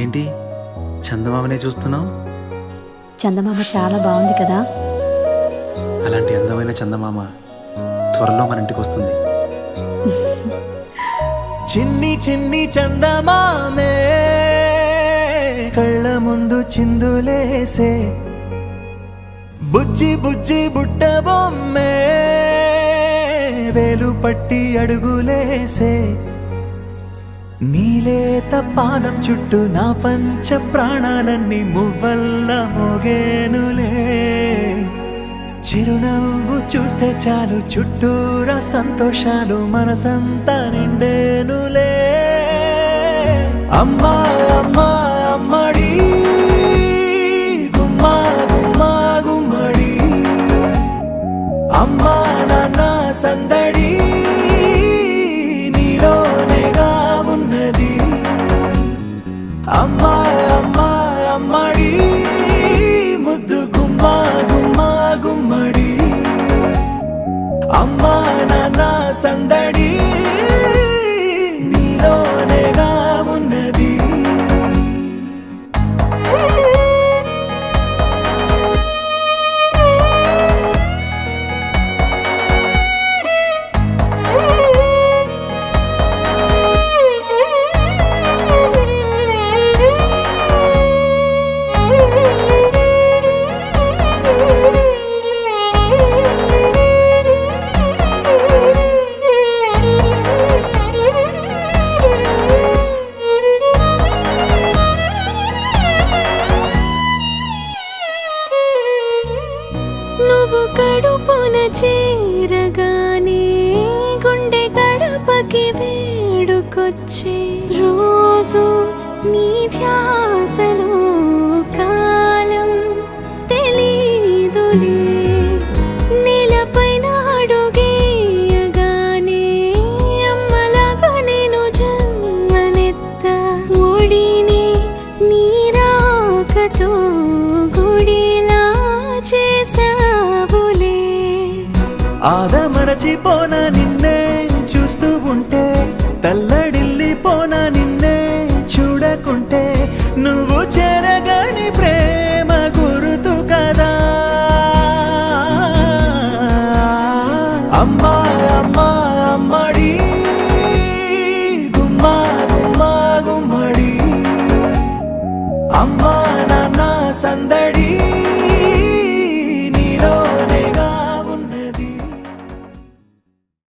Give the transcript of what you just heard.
ఏంటి చందమామనే చూస్తున్నావు? చందమామ చాలా బాగుంది కదా. అలాంటి అందమైన చందమామ త్వరలో మన ఇంటికి వస్తుంది. చిన్ని చిన్ని చందమామే కళ్ళ ముందు చిందులేసే, బుజ్జి బుజ్జి బుట్ట బొమ్మే వేలు పట్టి అడుగులేసే, నీలేత పానం చుట్టూ నా పంచ ప్రాణాలన్నీ మువ్వల్ల మోగేనులే. చిరునవ్వు చూస్తే చాలు చుట్టూరా సంతోషాలు మనసంతా నిండేనులే. అమ్మా అమ్మా అమ్మడి గుమ్మా గుమ్మా గుమ్మడి, అమ్మా నాన్న సందడి నీలోనేగా ఉన్నది. అమ్మా అమ్మా అమ్మడి ముద్దు గుమ్మా గుమ్మా గుమ్మడి, అమ్మా నాన్న సందడి నీలోనేగా ఉన్నది. నువ్వు కడుపున చేరగానే గుండె గడపకి వేడుకొచ్చే, రోజు నీ ధ్యాసలో కాలం తెలీదులే. నేలపైన అడుగేయగానే అమ్మలాగా నేను జన్మనెత్త, ఒడిని నీ రాకతో గుడిలా చేసావులే. ఆదమరచిపోనా నిన్నే చూస్తూ ఉంటే, తల్లడిల్లిపోనా నిన్నే చూడకుంటే, నువ్వు చెరగని ప్రేమ గురుతు కదా. అమ్మా అమ్మా అమ్మడి గుమ్మా గుమ్మా గుమ్మడి, అమ్మా నాన్న సందడి